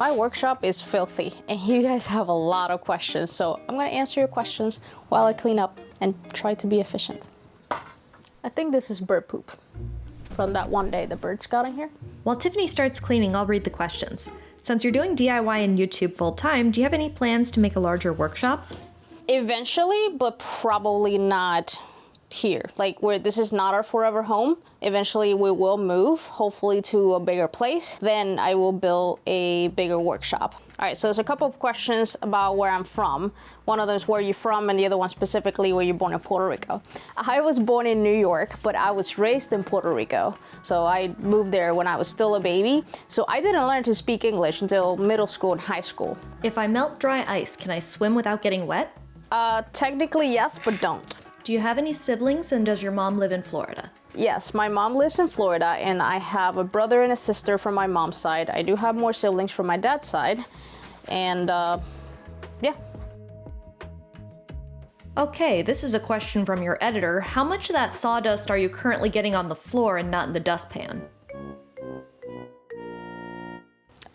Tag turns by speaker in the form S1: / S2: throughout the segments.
S1: My workshop is filthy and you guys have a lot of questions, so I'm gonna answer your questions while I clean up and try to be efficient. I think this is bird poop from that one day the birds got in here.
S2: While Tiffany starts cleaning, I'll read the questions. Since you're doing DIY and YouTube full time, do you have any plans to make a larger workshop?
S1: Eventually, but probably not here. Like, this is not our forever home. Eventually we will move, hopefully to a bigger place. Then I will build a bigger workshop. All right, so there's a couple of questions about where I'm from. One of them is where you're from, and the other one specifically where you're born in Puerto Rico. I was born in New York, but I was raised in Puerto Rico. So I moved there when I was still a baby. So I didn't learn to speak English until middle school and high school.
S2: If I melt dry ice, can I swim without getting wet?
S1: Technically yes, but don't.
S2: Do you have any siblings, and does your mom live in Florida?
S1: Yes, my mom lives in Florida, and I have a brother and a sister from my mom's side. I do have more siblings from my dad's side, and yeah.
S2: Okay, this is a question from your editor. How much of that sawdust are you currently getting on the floor and not in the dustpan?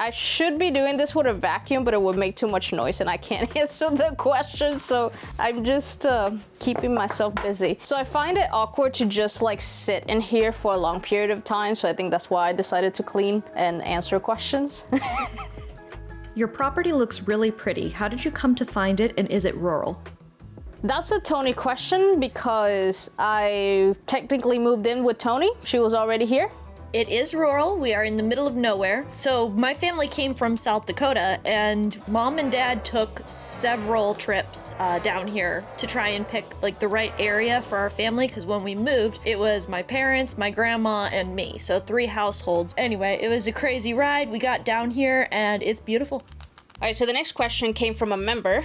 S1: I should be doing this with a vacuum, but it would make too much noise and I can't answer the question, so I'm just keeping myself busy. So I find it awkward to just like sit in here for a long period of time, so I think that's why I decided to clean and answer questions.
S2: Your property looks really pretty. How did you come to find it, and is it rural?
S1: That's a Tony question because I technically moved in with Tony. She was already here.
S3: It is rural. We are in the middle of nowhere. So my family came from South Dakota, and mom and dad took several trips down here to try and pick like the right area for our family, because when we moved, it was my parents, my grandma, and me. So 3 households. Anyway, it was a crazy ride. We got down here and it's beautiful.
S1: All right, so the next question came from a member.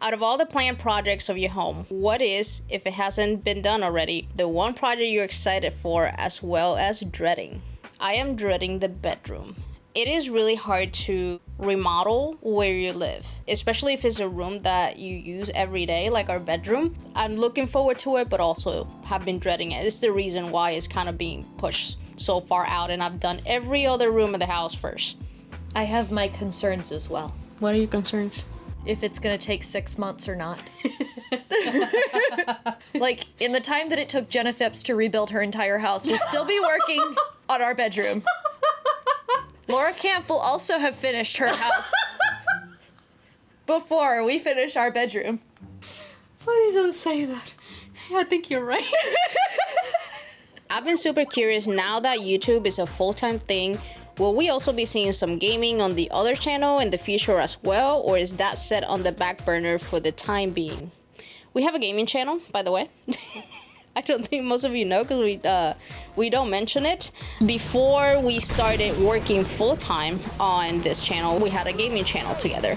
S1: Out of all the planned projects of your home, what is, if it hasn't been done already, the one project you're excited for as well as dreading? I am dreading the bedroom. It is really hard to remodel where you live, especially if it's a room that you use every day, like our bedroom. I'm looking forward to it, but also have been dreading it. It's the reason why it's kind of being pushed so far out, and I've done every other room in the house first.
S3: I have my concerns as well.
S1: What are your concerns?
S3: If it's gonna take 6 months or not. Like, in the time that it took Jenna Phipps to rebuild her entire house, we'll still be working on our bedroom. Laura Camp will also have finished her house before we finish our bedroom.
S1: Please don't say that. I think you're right. I've been super curious now that YouTube is a full-time thing. Will we also be seeing some gaming on the other channel in the future as well, or is that set on the back burner for the time being? We have a gaming channel, by the way. I don't think most of you know because we don't mention it. Before we started working full-time on this channel, we had a gaming channel together.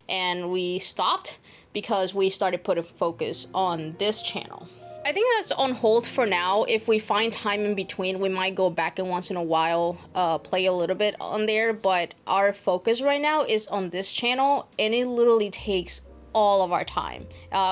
S1: And we stopped because we started putting focus on this channel. I think that's on hold for now. If we find time in between, we might go back and once in a while play a little bit on there, but our focus right now is on this channel, and it literally takes all of our time,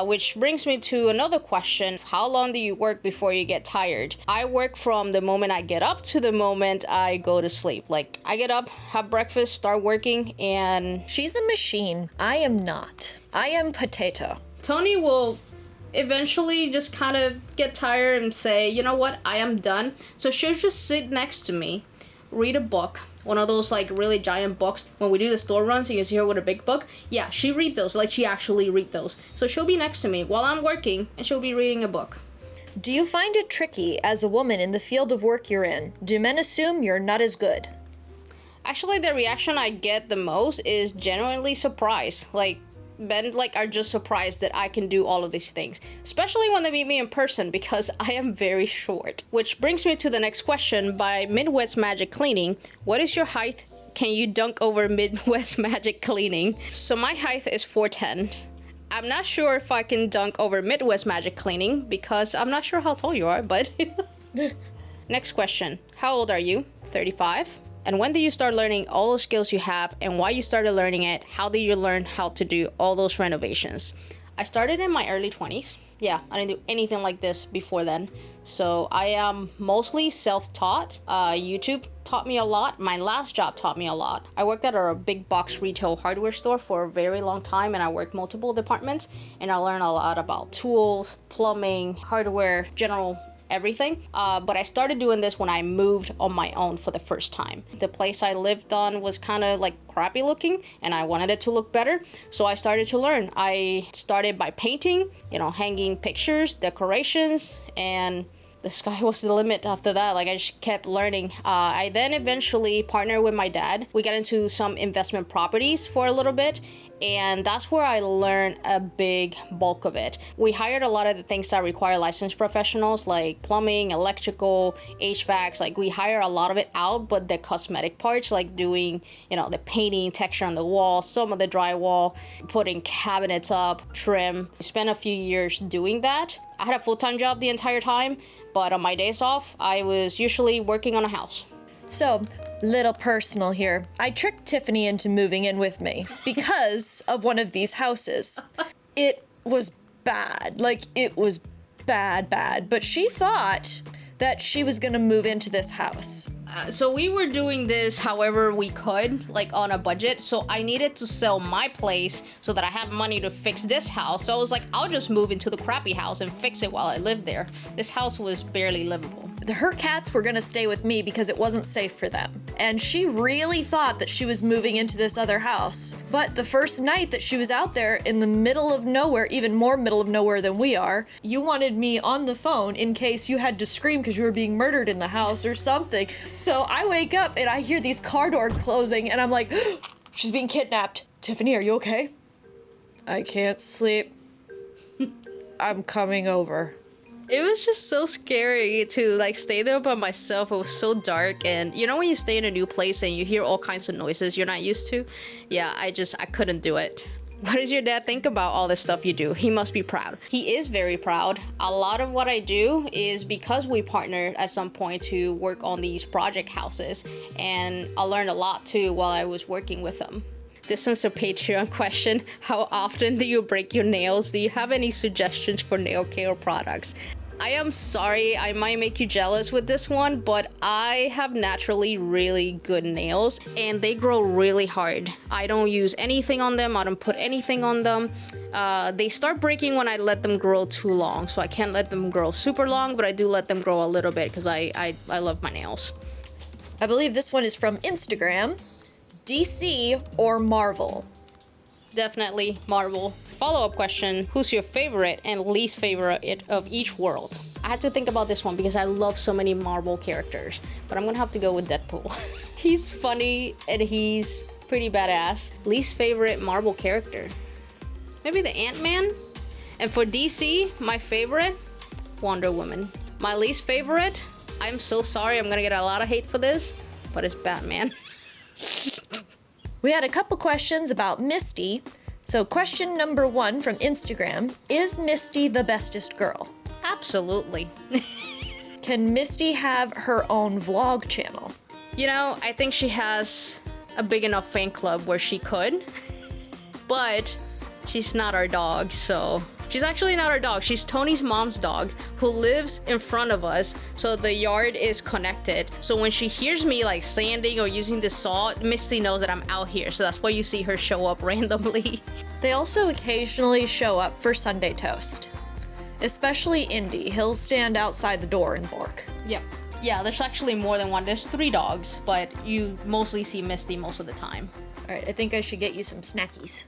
S1: which brings me to another question. How long do you work before you get tired? I work from the moment I get up to the moment I go to sleep. Like, I get up, have breakfast, start working, and
S3: She's a machine. I am not. I am potato.
S1: Tony will eventually just kind of get tired and say, you know what, I am done. So she'll just sit next to me, read a book, one of those like really giant books when we do the store runs and you see her with a big book. Yeah, she read those, like she actually read those. So she'll be next to me while I'm working and she'll be reading a book.
S3: Do you find it tricky as a woman in the field of work you're in? Do men assume you're not as good?
S1: Actually, the reaction I get the most is genuinely surprise. Like, men are just surprised that I can do all of these things, especially when they meet me in person because I am very short. Which brings me to the next question by Midwest Magic Cleaning. What is your height? Can you dunk over Midwest Magic Cleaning? So my height is 4'10". I'm not sure if I can dunk over Midwest Magic Cleaning because I'm not sure how tall you are, but next question. How old are you? 35. And when did you start learning all those skills you have, and why you started learning it? How did you learn how to do all those renovations? I started in my early 20s. Yeah, I didn't do anything like this before then. So I am mostly self-taught. YouTube taught me a lot. My last job taught me a lot. I worked at a big box retail hardware store for a very long time, and I worked multiple departments, and I learned a lot about tools, plumbing, hardware, general everything. But I started doing this when I moved on my own for the first time. The place I lived on was kind of like crappy looking, and I wanted it to look better. So I started to learn. I started by painting, hanging pictures, decorations, and the sky was the limit after that. Like, I just kept learning. I then eventually partnered with my dad. We got into some investment properties for a little bit, and that's where I learned a big bulk of it. We hired a lot of the things that require licensed professionals, like plumbing, electrical, HVACs. Like, we hire a lot of it out, but the cosmetic parts, like doing, the painting, texture on the wall, some of the drywall, putting cabinets up, trim. We spent a few years doing that. I had a full-time job the entire time, but on my days off, I was usually working on a house.
S3: So, little personal here. I tricked Tiffany into moving in with me because of one of these houses. It was bad. Like, it was bad. But she thought that she was gonna move into this house.
S1: So we were doing this however we could, like on a budget. So I needed to sell my place so that I have money to fix this house. So I was like, I'll just move into the crappy house and fix it while I live there. This house was barely livable.
S3: Her cats were gonna stay with me because it wasn't safe for them. And she really thought that she was moving into this other house. But the first night that she was out there in the middle of nowhere, even more middle of nowhere than we are, you wanted me on the phone in case you had to scream because you were being murdered in the house or something. So I wake up and I hear these car doors closing and I'm like, she's being kidnapped. Tiffany, are you okay? I can't sleep. I'm coming over.
S1: It was just so scary to like stay there by myself. It was so dark, and when you stay in a new place and you hear all kinds of noises you're not used to? Yeah, I couldn't do it. What does your dad think about all this stuff you do? He must be proud. He is very proud. A lot of what I do is because we partnered at some point to work on these project houses, and I learned a lot too while I was working with them. This one's a Patreon question. How often do you break your nails? Do you have any suggestions for nail care products? I am sorry, I might make you jealous with this one, but I have naturally really good nails and they grow really hard. I don't use anything on them. I don't put anything on them. They start breaking when I let them grow too long. So I can't let them grow super long, but I do let them grow a little bit because I love my nails.
S3: I believe this one is from Instagram. DC or Marvel?
S1: Definitely Marvel. Follow-up question, who's your favorite and least favorite of each world? I had to think about this one because I love so many Marvel characters, but I'm gonna have to go with Deadpool. He's funny and he's pretty badass. Least favorite Marvel character? Maybe the Ant-Man? And for DC, my favorite, Wonder Woman. My least favorite, I'm so sorry, I'm gonna get a lot of hate for this, but it's Batman.
S3: We had a couple questions about Misty. So question number 1 from Instagram, is Misty the bestest girl?
S1: Absolutely.
S3: Can Misty have her own vlog channel?
S1: I think she has a big enough fan club where she could, but she's not our dog, so... She's actually not our dog. She's Tony's mom's dog who lives in front of us, so the yard is connected. So when she hears me like sanding or using the saw, Misty knows that I'm out here, so that's why you see her show up randomly.
S3: They also occasionally show up for Sunday toast. Especially Indy. He'll stand outside the door and bark.
S1: Yep. Yeah, there's actually more than one. There's 3 dogs, but you mostly see Misty most of the time.
S3: All right, I think I should get you some snackies.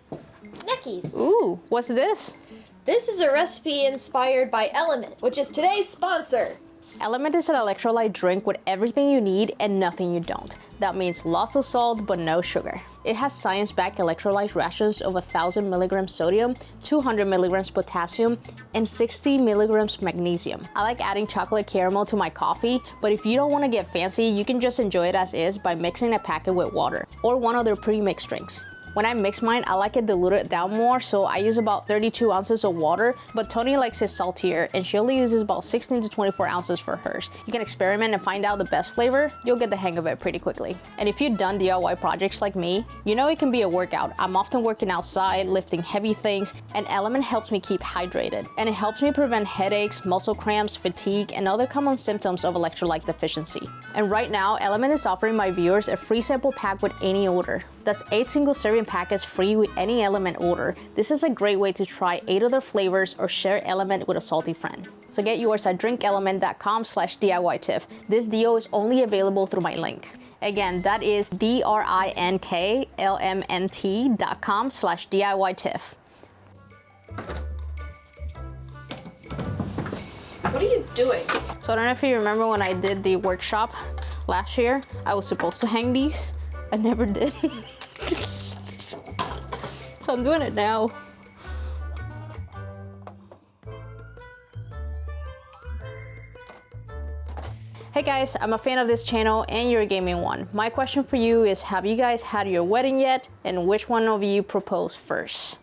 S3: Snackies!
S1: Ooh, what's this?
S3: This is a recipe inspired by LMNT, which is today's sponsor.
S1: LMNT is an electrolyte drink with everything you need and nothing you don't. That means lots of salt but no sugar. It has science-backed electrolyte rations of 1,000 milligrams sodium, 200 milligrams potassium, and 60 milligrams magnesium. I like adding chocolate caramel to my coffee, but if you don't want to get fancy, you can just enjoy it as is by mixing a packet with water or one of their pre-mixed drinks. When I mix mine, I like it diluted down more, so I use about 32 ounces of water, but Tony likes it saltier, and she only uses about 16 to 24 ounces for hers. You can experiment and find out the best flavor. You'll get the hang of it pretty quickly. And if you've done DIY projects like me, you know it can be a workout. I'm often working outside, lifting heavy things, and LMNT helps me keep hydrated. And it helps me prevent headaches, muscle cramps, fatigue, and other common symptoms of electrolyte deficiency. And right now, LMNT is offering my viewers a free sample pack with any order. That's 8 single serving packets free with any LMNT order. This is a great way to try 8 other flavors or share LMNT with a salty friend. So get yours at drinklmnt.com/DIY-Tiff. This deal is only available through my link. Again, that is drinklmnt.com/DIY-Tiff.
S3: What are you doing?
S1: So I don't know if you remember when I did the workshop last year, I was supposed to hang these. I never did. So I'm doing it now. Hey guys, I'm a fan of this channel and you're a gaming one. My question for you is, have you guys had your wedding yet? And which one of you proposed first?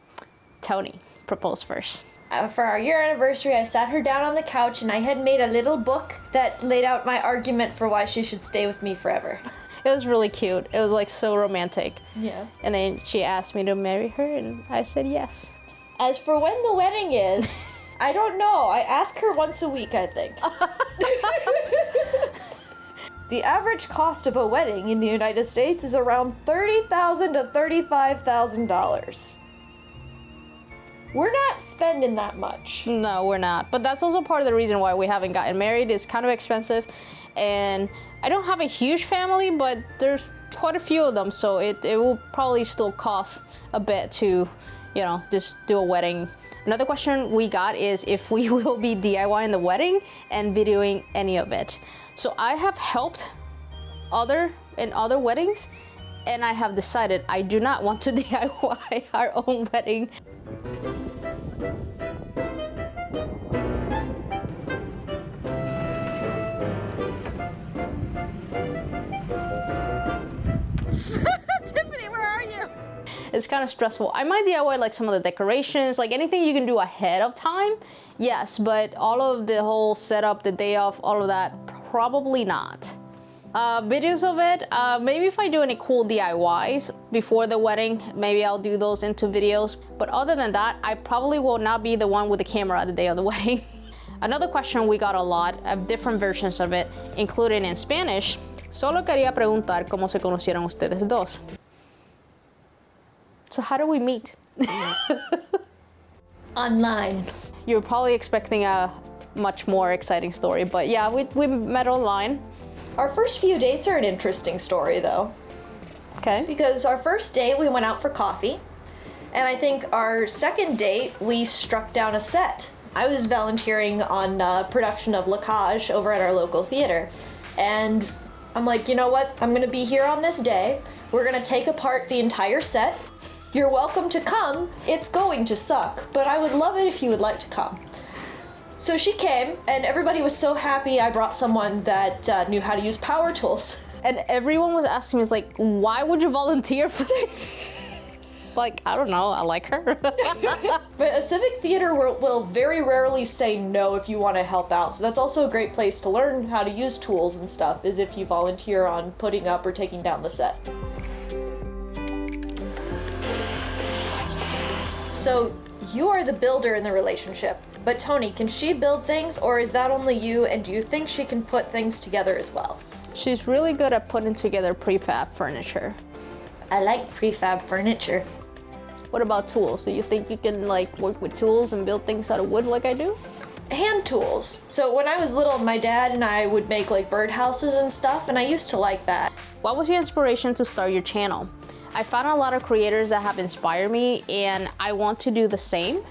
S1: Tony proposed first.
S3: For our year anniversary, I sat her down on the couch and I had made a little book that laid out my argument for why she should stay with me forever.
S1: It was really cute. It was like so romantic.
S3: Yeah.
S1: And then she asked me to marry her and I said yes.
S3: As for when the wedding is, I don't know. I ask her once a week, I think. The average cost of a wedding in the United States is around $30,000 to $35,000. We're not spending that much.
S1: No, we're not. But that's also part of the reason why we haven't gotten married. It's kind of expensive. And I don't have a huge family, but there's quite a few of them. So it will probably still cost a bit to, you know, just do a wedding. Another question we got is if we will be DIYing the wedding and videoing any of it. So I have helped in other weddings, and I have decided I do not want to DIY our own wedding.
S3: Tiffany, where are you?
S1: It's kind of stressful. I might DIY like some of the decorations, like anything you can do ahead of time, yes, but all of the whole setup, the day off, all of that, probably not. Videos of it, maybe if I do any cool DIYs before the wedding, maybe I'll do those into videos. But other than that, I probably will not be the one with the camera the day of the wedding. Another question we got a lot of different versions of it, including in Spanish. Solo quería preguntar cómo se conocieron ustedes dos. So how do we meet?
S3: Online.
S1: You're probably expecting a much more exciting story, but yeah, we met online.
S3: Our first few dates are an interesting story, though.
S1: Okay.
S3: Because our first date, we went out for coffee. And I think our second date, we struck down a set. I was volunteering on production of La Cage over at our local theater. And I'm like, you know what? I'm gonna be here on this day. We're gonna take apart the entire set. You're welcome to come. It's going to suck, but I would love it if you would like to come. So she came, and everybody was so happy I brought someone that knew how to use power tools.
S1: And everyone was asking me, like, why would you volunteer for this? Like, I don't know, I like her.
S3: But a civic theater will very rarely say no if you want to help out. So that's also a great place to learn how to use tools and stuff, is if you volunteer on putting up or taking down the set. So you are the builder in the relationship. But Tony, can she build things, or is that only you, and do you think she can put things together as well?
S1: She's really good at putting together prefab furniture.
S3: I like prefab furniture.
S1: What about tools? Do you think you can like work with tools and build things out of wood like I do?
S3: Hand tools. So when I was little, my dad and I would make like birdhouses and stuff, and I used to like that.
S1: What was your inspiration to start your channel? I found a lot of creators that have inspired me, and I want to do the same.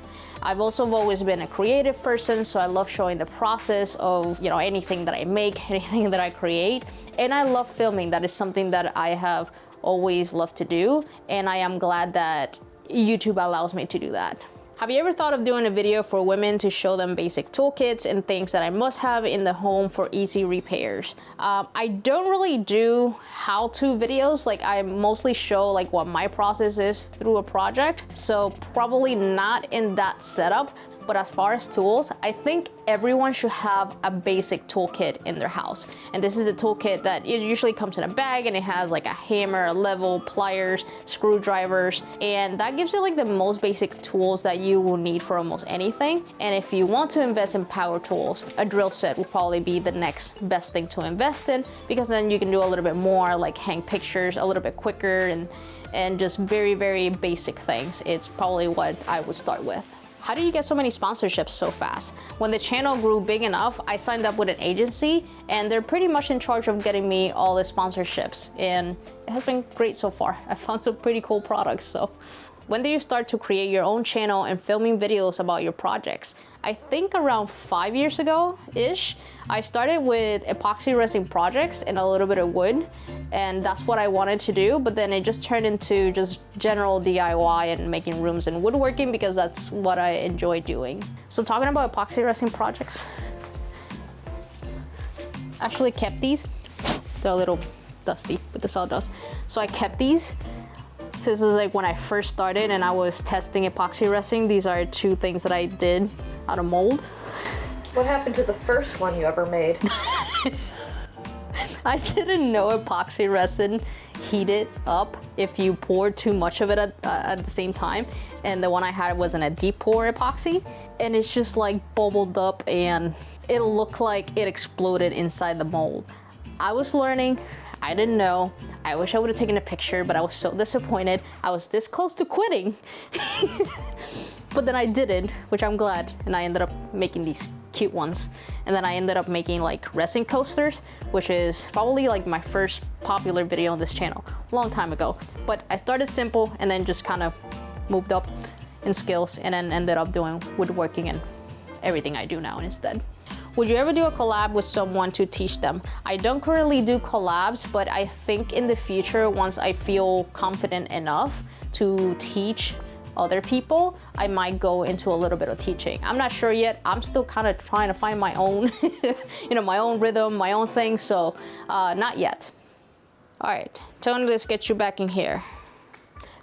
S1: I've also always been a creative person, so I love showing the process of, you know, anything that I make, anything that I create. And I love filming. That is something that I have always loved to do, and I am glad that YouTube allows me to do that. Have you ever thought of doing a video for women to show them basic toolkits and things that I must have in the home for easy repairs? I don't really do how-to videos. Like, I mostly show like what my process is through a project. So probably not in that setup. But as far as tools, I think everyone should have a basic toolkit in their house. And this is a toolkit that it usually comes in a bag, and it has like a hammer, a level, pliers, screwdrivers, and that gives you like the most basic tools that you will need for almost anything. And if you want to invest in power tools, a drill set will probably be the next best thing to invest in, because then you can do a little bit more, like hang pictures a little bit quicker and just very, very basic things. It's probably what I would start with. How do you get so many sponsorships so fast? When the channel grew big enough, I signed up with an agency, and they're pretty much in charge of getting me all the sponsorships, and it has been great so far. I found some pretty cool products. So when do you start to create your own channel and filming videos about your projects? I think around 5 years ago-ish, I started with epoxy resin projects and a little bit of wood, and that's what I wanted to do, but then it just turned into just general DIY and making rooms and woodworking, because that's what I enjoy doing. So talking about epoxy resin projects, I actually kept these. They're a little dusty with the sawdust. So I kept these. So this is like when I first started and I was testing epoxy resin. These are 2 things that I did out of mold.
S3: What happened to the first one you ever made?
S1: I didn't know epoxy resin heated up if you pour too much of it at the same time. And the one I had wasn't a deep pour epoxy. And it's just like bubbled up, and it looked like it exploded inside the mold. I was learning. I didn't know. I wish I would have taken a picture, but I was so disappointed. I was this close to quitting. But then I didn't, which I'm glad. And I ended up making these cute ones. And then I ended up making like resin coasters, which is probably like my first popular video on this channel, a long time ago. But I started simple and then just kind of moved up in skills, and then ended up doing woodworking and everything I do now instead. Would you ever do a collab with someone to teach them? I don't currently do collabs, but I think in the future, once I feel confident enough to teach other people, I might go into a little bit of teaching. I'm not sure yet. I'm still kind of trying to find my own, my own rhythm, my own thing. So not yet. All right, Tony, let's get you back in here.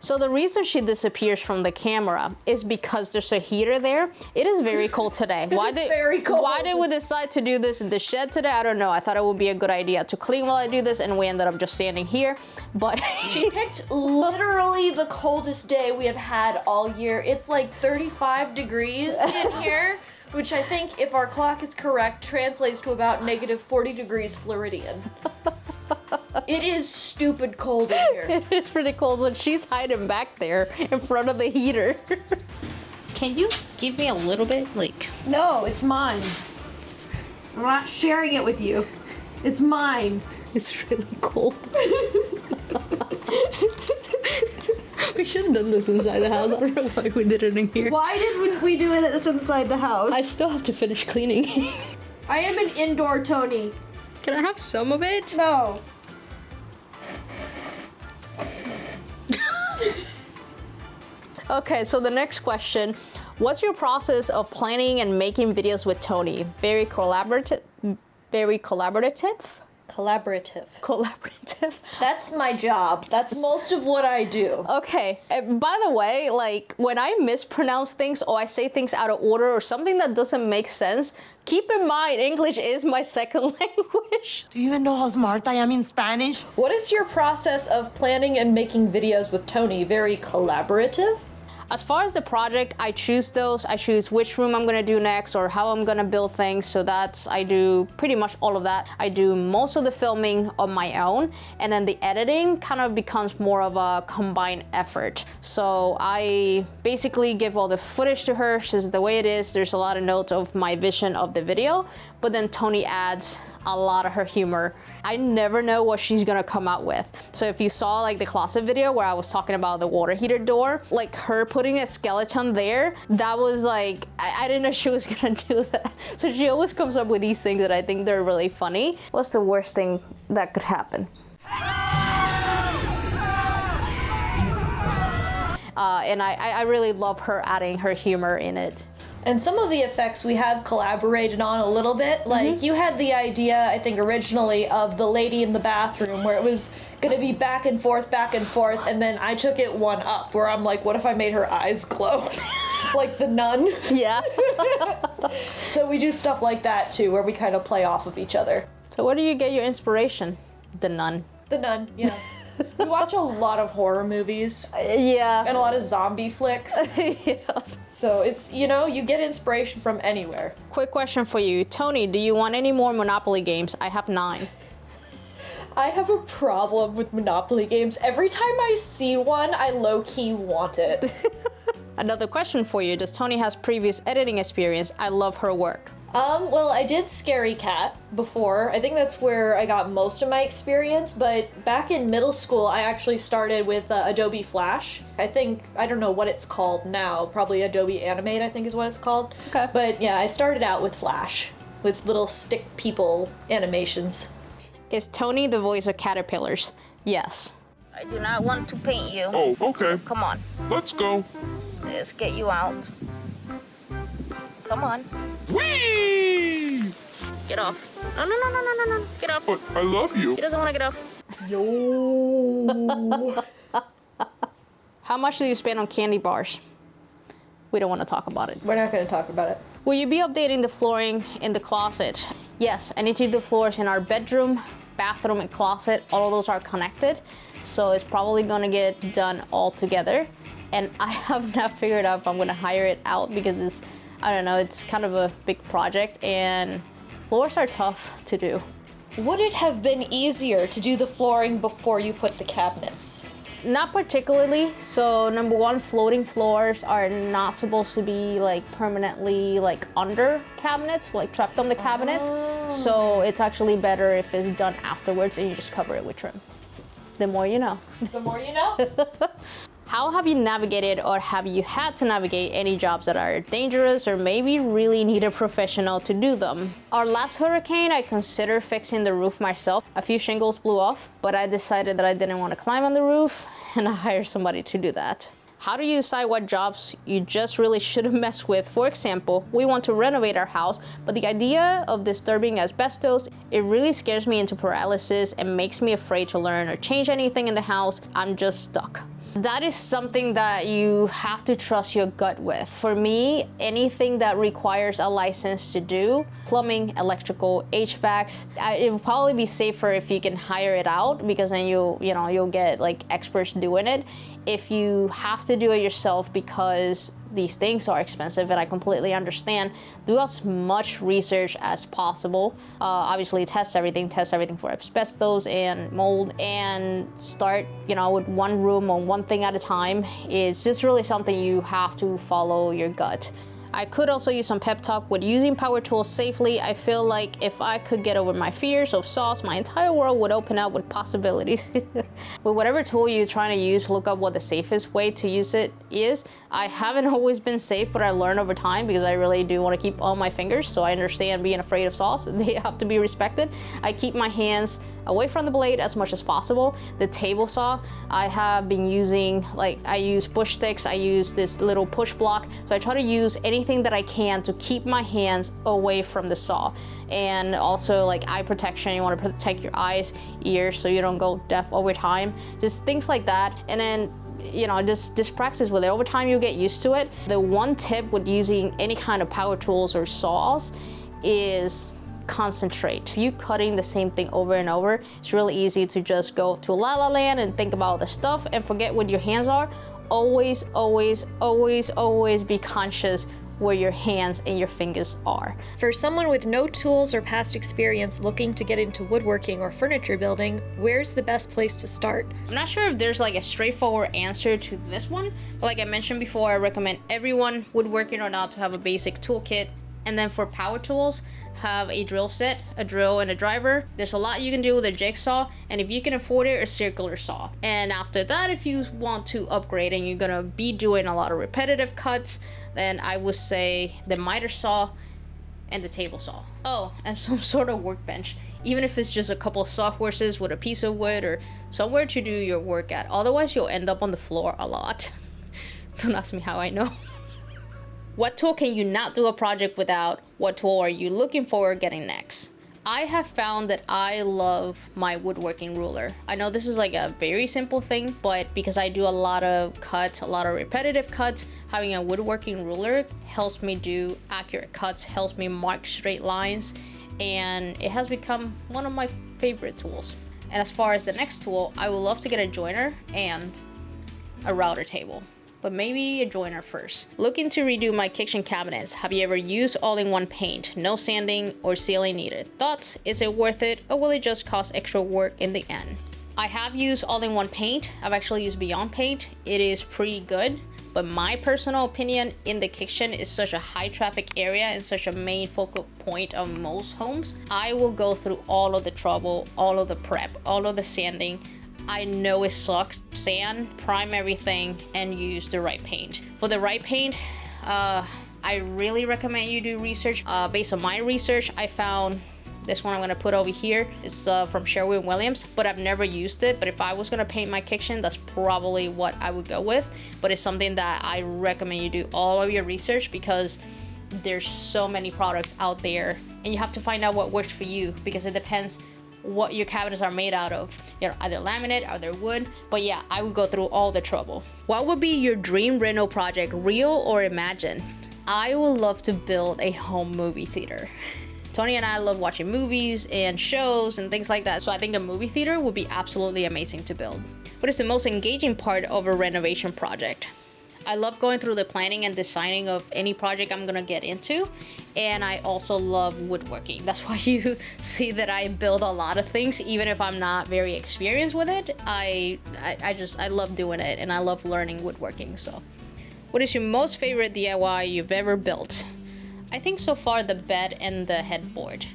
S1: So the reason she disappears from the camera is because there's a heater there. It is very cold today. Why did we decide to do this in the shed today? I don't know. I thought it would be a good idea to clean while I do this, and we ended up just standing here. But
S3: she picked literally the coldest day we have had all year. It's like 35 degrees in here, which I think, if our clock is correct, translates to about negative 40 degrees Floridian. It is stupid cold in here.
S1: It is pretty cold, so she's hiding back there in front of the heater. Can you give me a little bit? Like,
S3: no, it's mine. I'm not sharing it with you. It's mine.
S1: It's really cold. We should have done this inside the house. I don't know why we did it in here.
S3: Why did we do this inside the house?
S1: I still have to finish cleaning.
S3: I am an indoor Tony.
S1: Can I have some of it?
S3: No.
S1: Okay, so the next question. What's your process of planning and making videos with Tony? Very collaborative? Collaborative.
S3: That's my job. That's most of what I do.
S1: Okay, by the way, like when I mispronounce things or I say things out of order or something that doesn't make sense, keep in mind English is my second language.
S4: Do you even know how smart I am in Spanish?
S3: What is your process of planning and making videos with Tony? Very collaborative?
S1: As far as the project, I choose those. I choose which room I'm gonna do next or how I'm gonna build things. So I do pretty much all of that. I do most of the filming on my own, and then the editing kind of becomes more of a combined effort. So I basically give all the footage to her. She's the way it is. There's a lot of notes of my vision of the video, but then Tony adds a lot of her humor. I never know what she's gonna come out with. So if you saw like the closet video where I was talking about the water heater door, like her putting a skeleton there, that was like, I didn't know she was gonna do that. So she always comes up with these things that I think they're really funny. What's the worst thing that could happen? And I really love her adding her humor in it.
S3: And some of the effects we have collaborated on a little bit. Like, you had the idea, I think, originally of the lady in the bathroom where it was gonna be back and forth, and then I took it one up where I'm like, what if I made her eyes glow? Like the nun.
S1: Yeah.
S3: So we do stuff like that too, where we kind of play off of each other.
S1: So where do you get your inspiration? The nun.
S3: The nun, yeah. We watch a lot of horror movies.
S1: Yeah.
S3: And a lot of zombie flicks.
S1: Yeah.
S3: So it's, you know, you get inspiration from anywhere.
S1: Quick question for you. Tony, do you want any more Monopoly games? I have 9.
S3: I have a problem with Monopoly games. Every time I see one, I low-key want it.
S1: Another question for you. Does Tony has previous editing experience? I love her work.
S3: Well, I did Scary Cat before. I think that's where I got most of my experience, but back in middle school, I actually started with Adobe Flash. I don't know what it's called now, probably Adobe Animate, I think is what it's called.
S1: Okay.
S3: But yeah, I started out with Flash, with little stick people animations.
S1: Is Tony the voice of caterpillars? Yes. I do not want to paint you.
S5: Oh, okay.
S1: Come on.
S5: Let's go.
S1: Let's get you out. Come on.
S5: Whee!
S1: Get off. No. Get off.
S5: But I love you.
S1: He doesn't want to get off.
S3: Yo.
S1: How much do you spend on candy bars? We don't want to talk about it.
S3: We're not going to talk about it.
S1: Will you be updating the flooring in the closet? Yes, I need to do the floors in our bedroom, bathroom, and closet. All of those are connected, so it's probably gonna get done all together. And I have not figured out if I'm gonna hire it out because I don't know, it's kind of a big project and floors are tough to do.
S3: Would it have been easier to do the flooring before you put the cabinets?
S1: Not particularly. So number one, floating floors are not supposed to be like permanently like under cabinets, like trapped on the cabinets. So it's actually better if it's done afterwards and you just cover it with trim. The more you know.
S3: The more you know.
S1: How have you navigated or have you had to navigate any jobs that are dangerous or maybe really need a professional to do them? Our last hurricane, I considered fixing the roof myself. A few shingles blew off, but I decided that I didn't want to climb on the roof and I hired somebody to do that. How do you decide what jobs you just really shouldn't mess with? For example, we want to renovate our house, but the idea of disturbing asbestos, it really scares me into paralysis and makes me afraid to learn or change anything in the house. I'm just stuck. That is something that you have to trust your gut with. For me, anything that requires a license to do, plumbing, electrical, HVACs, it would probably be safer if you can hire it out because then you'll get like experts doing it. If you have to do it yourself because these things are expensive, and I completely understand, do as much research as possible. Obviously test everything for asbestos and mold, and start with one room or one thing at a time. It's just really something you have to follow your gut. I could also use some pep talk with using power tools safely. I feel like if I could get over my fears of saws, my entire world would open up with possibilities. With whatever tool you're trying to use, look up what the safest way to use it is. I haven't always been safe, but I learned over time because I really do want to keep all my fingers, so I understand being afraid of saws. They have to be respected. I keep my hands away from the blade as much as possible. The table saw, I have been using, I use bush sticks, I use this little push block, so I try to use anything that I can to keep my hands away from the saw. And also eye protection, you want to protect your eyes, ears, so you don't go deaf over time. Just things like that. And then just practice with it. Over time, you'll get used to it. The one tip with using any kind of power tools or saws is concentrate. If you cutting the same thing over and over, it's really easy to just go to la la land and think about the stuff and forget what your hands are. Always, always, always, always be conscious where your hands and your fingers are.
S3: For someone with no tools or past experience looking to get into woodworking or furniture building, where's the best place to start?
S1: I'm not sure if there's a straightforward answer to this one, but like I mentioned before, I recommend everyone, woodworking or not, to have a basic toolkit. And then for power tools, have a drill set, a drill and a driver. There's a lot you can do with a jigsaw, and if you can afford it, a circular saw. And after that, if you want to upgrade and you're gonna be doing a lot of repetitive cuts, then I would say the miter saw and the table saw. Oh, and some sort of workbench, even if it's just a couple of sawhorses with a piece of wood or somewhere to do your work at. Otherwise, you'll end up on the floor a lot. Don't ask me how I know. What tool can you not do a project without? What tool are you looking forward getting next? I have found that I love my woodworking ruler. I know this is like a very simple thing, but because I do a lot of cuts, a lot of repetitive cuts, having a woodworking ruler helps me do accurate cuts, helps me mark straight lines, and it has become one of my favorite tools. And as far as the next tool, I would love to get a joiner and a router table, but maybe a joiner first. Looking to redo my kitchen cabinets. Have you ever used all-in-one paint? No sanding or sealing needed. Thoughts? Is it worth it, or will it just cost extra work in the end? I have used all-in-one paint. I've actually used Beyond Paint. It is pretty good, but my personal opinion, in the kitchen is such a high traffic area and such a main focal point of most homes. I will go through all of the trouble, all of the prep, all of the sanding. I know it sucks. Sand, prime everything, and use the right paint. For the right paint, I really recommend you do research. Based on my research, I found this one I'm gonna put over here. It's from Sherwin-Williams, but I've never used it. But if I was gonna paint my kitchen, that's probably what I would go with. But it's something that I recommend you do all of your research, because there's so many products out there, and you have to find out what works for you, because it depends what your cabinets are made out of. You know, either laminate, either wood. But yeah, I would go through all the trouble. What would be your dream reno project, real or imagine? I would love to build a home movie theater. Tony and I love watching movies and shows and things like that, so I think a movie theater would be absolutely amazing to build. What is the most engaging part of a renovation project? I love going through the planning and designing of any project I'm gonna get into, and I also love woodworking. That's why you see that I build a lot of things, even if I'm not very experienced with it. I love doing it, and I love learning woodworking. So, what is your most favorite DIY you've ever built? I think so far the bed and the headboard.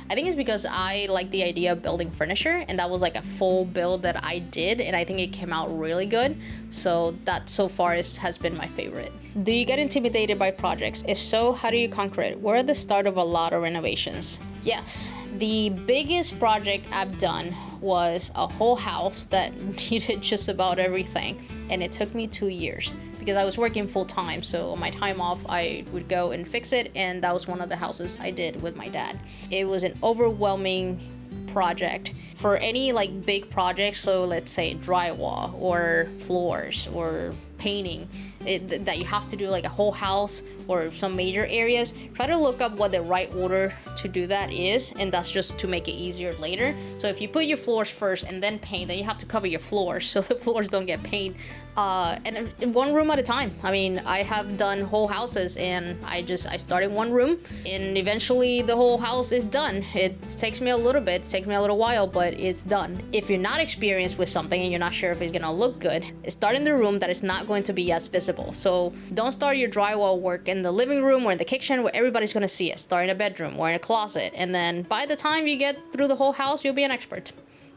S1: I think it's because I like the idea of building furniture, and that was like a full build that I did, and I think it came out really good. So that so far has been my favorite. Do you get intimidated by projects? If so, how do you conquer it? We're at the start of a lot of renovations. Yes, the biggest project I've done was a whole house that needed just about everything, and it took me 2 years because I was working full time. So on my time off, I would go and fix it, and that was one of the houses I did with my dad. It was an overwhelming project. For any like big projects, so let's say drywall or floors or painting, that you have to do like a whole house or some major areas, try to look up what the right order to do that is, and that's just to make it easier later. So if you put your floors first and then paint, then you have to cover your floors so the floors don't get paint. And in one room at a time. I mean, I have done whole houses, and I start in one room, and eventually the whole house is done. It takes me a little bit, it takes me a little while, but it's done. If you're not experienced with something and you're not sure if it's gonna look good, start in the room that is not going to be as visible. So don't start your drywall work in the living room or in the kitchen where everybody's gonna see it. Start in a bedroom or in a closet, and then by the time you get through the whole house, you'll be an expert.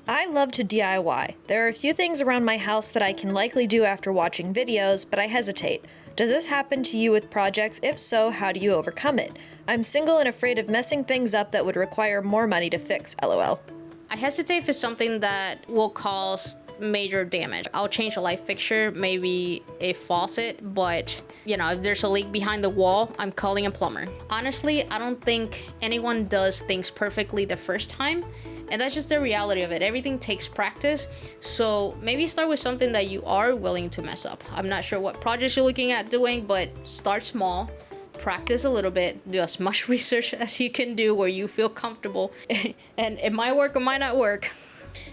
S3: I love to DIY. There are a few things around my house that I can likely do after watching videos, but I hesitate. Does this happen to you with projects? If so, how do you overcome it? I'm single and afraid of messing things up that would require more money to fix, LOL.
S1: I hesitate for something that will cause major damage. I'll change a light fixture, maybe a faucet, but you know, if there's a leak behind the wall, I'm calling a plumber. Honestly, I don't think anyone does things perfectly the first time, and that's just the reality of it. Everything takes practice, so maybe start with something that you are willing to mess up. I'm not sure what projects you're looking at doing, but start small. Practice a little bit, do as much research as you can do where you feel comfortable, and it might work or might not work.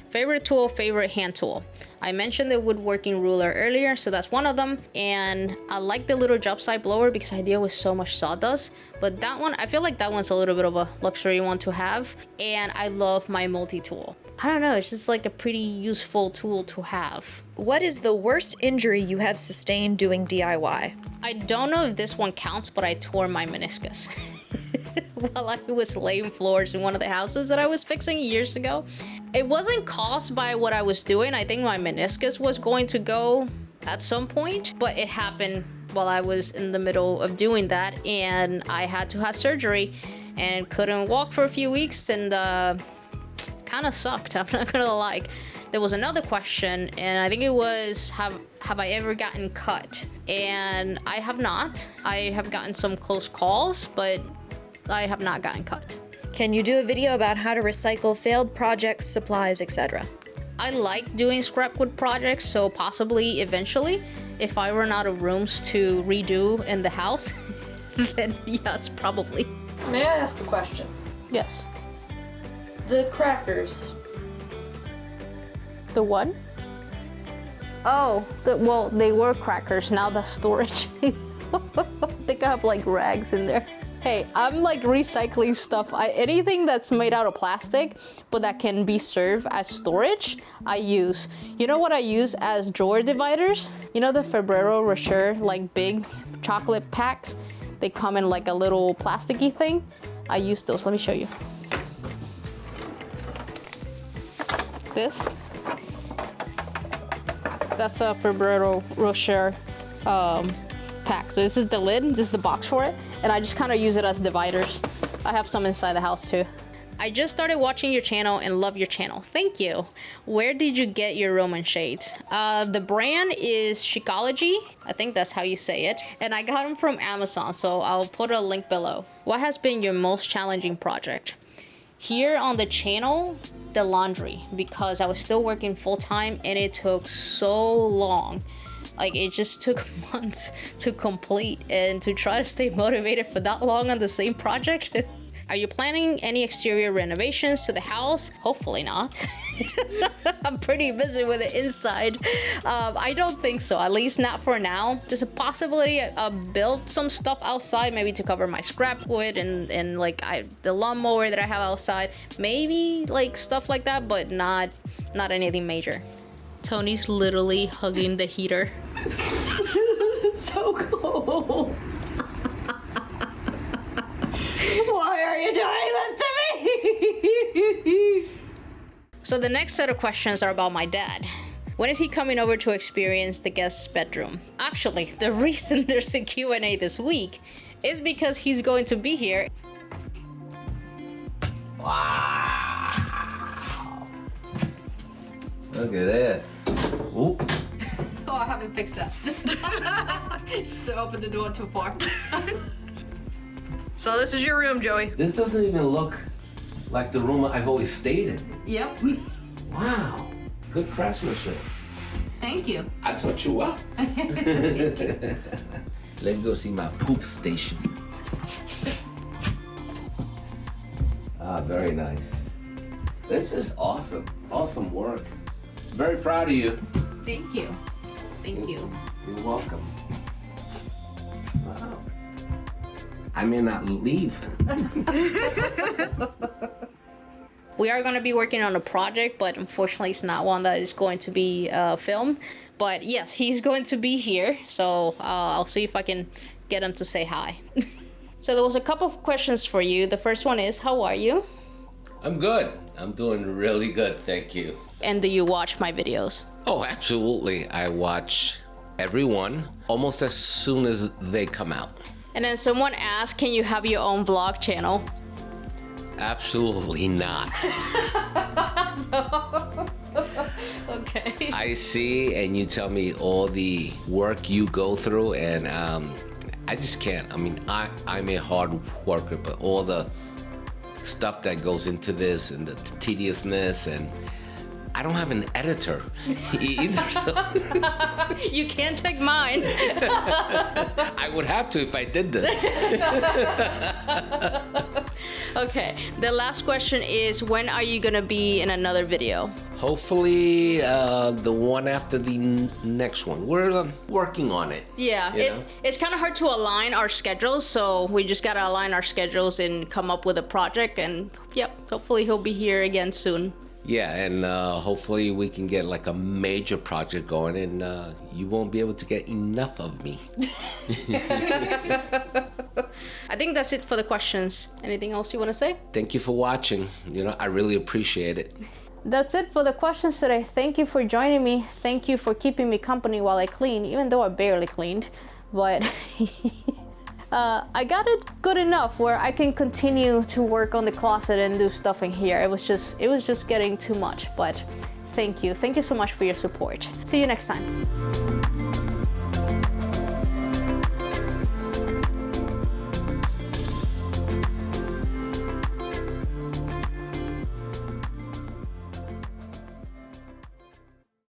S1: Favorite tool, favorite hand tool. I mentioned the woodworking ruler earlier, so that's one of them. And I like the little job site blower because I deal with so much sawdust. But that one, I feel like that one's a little bit of a luxury one to have. And I love my multi-tool. I don't know, it's just like a pretty useful tool to have.
S3: What is the worst injury you have sustained doing DIY?
S1: I don't know if this one counts, but I tore my meniscus while I was laying floors in one of the houses that I was fixing years ago. It wasn't caused by what I was doing. I think my meniscus was going to go at some point, but it happened while I was in the middle of doing that, and I had to have surgery and couldn't walk for a few weeks, and kind of sucked, I'm not gonna lie. There was another question, and I think it was, have I ever gotten cut? And I have not. I have gotten some close calls, but I have not gotten cut.
S3: Can you do a video about how to recycle failed projects, supplies, etc.?
S1: I like doing scrap wood projects, so possibly eventually, if I run out of rooms to redo in the house, then yes, probably.
S3: May I ask a question?
S1: Yes.
S3: The crackers.
S1: The what? Oh, well, they were crackers. Now that's storage. I think I have like rags in there. Hey, I'm like recycling stuff. Anything that's made out of plastic, but that can be served as storage, I use. You know what I use as drawer dividers? You know the Ferrero Rocher, like big chocolate packs? They come in like a little plasticky thing. I use those. Let me show you. This. That's a Ferrero Rocher pack. So this is the lid, this is the box for it, and I just kind of use it as dividers. I have some inside the house too. I just started watching your channel and love your channel. Thank you. Where did you get your Roman shades? The brand is Chicology. I think that's how you say it. And I got them from Amazon, so I'll put a link below. What has been your most challenging project? Here on the channel, the laundry, because I was still working full-time and it took so long. Like, it just took months to complete, and to try to stay motivated for that long on the same project. Are you planning any exterior renovations to the house? Hopefully not. I'm pretty busy with the inside. I don't think so, at least not for now. There's a possibility I'll build some stuff outside, maybe to cover my scrap wood and like the lawnmower that I have outside. Maybe like stuff like that, but not anything major. Tony's literally hugging the heater.
S4: So cold. Why are you doing this to me?
S1: So the next set of questions are about my dad. When is he coming over to experience the guest bedroom? Actually, the reason there's a Q&A this week is because he's going to be here.
S6: Wow. Look at this. Oop.
S1: Oh, I haven't fixed that. Just opened the door too far. So this is your room, Joey.
S6: This doesn't even look like the room I've always stayed in.
S1: Yep.
S6: Wow. Good craftsmanship.
S1: Thank you.
S6: I taught you well. Let me go see my poop station. Ah, very nice. This is awesome. Awesome work. Very proud of you.
S1: Thank you. Thank you.
S6: You're welcome. Wow. I may not leave.
S1: We are going to be working on a project, but unfortunately it's not one that is going to be filmed. But yes, he's going to be here, so I'll see if I can get him to say hi. So there was a couple of questions for you. The first one is, how are you?
S6: I'm good. I'm doing really good, thank you.
S1: And do you watch my videos?
S6: Oh, absolutely. I watch every one almost as soon as they come out.
S1: And then someone asked, can you have your own vlog channel?
S6: Absolutely not.
S1: Okay.
S6: I see, and you tell me all the work you go through, and I just can't. I mean, I'm a hard worker, but all the stuff that goes into this and the tediousness, and I don't have an editor either, so.
S1: You can't take mine.
S6: I would have to if I did this.
S1: Okay, the last question is, when are you gonna be in another video?
S6: Hopefully, the one after the next one. We're working on it.
S1: Yeah, it's kind of hard to align our schedules, so we just gotta align our schedules and come up with a project, and yep, hopefully he'll be here again soon.
S6: Yeah, and hopefully we can get like a major project going, and you won't be able to get enough of me.
S1: I think that's it for the questions. Anything else you want to say?
S6: Thank you for watching. You know, I really appreciate it.
S1: That's it for the questions today. Thank you for joining me. Thank you for keeping me company while I clean, even though I barely cleaned. But I got it good enough where I can continue to work on the closet and do stuff in here. It was just getting too much. But Thank you. Thank you so much for your support. See you next time.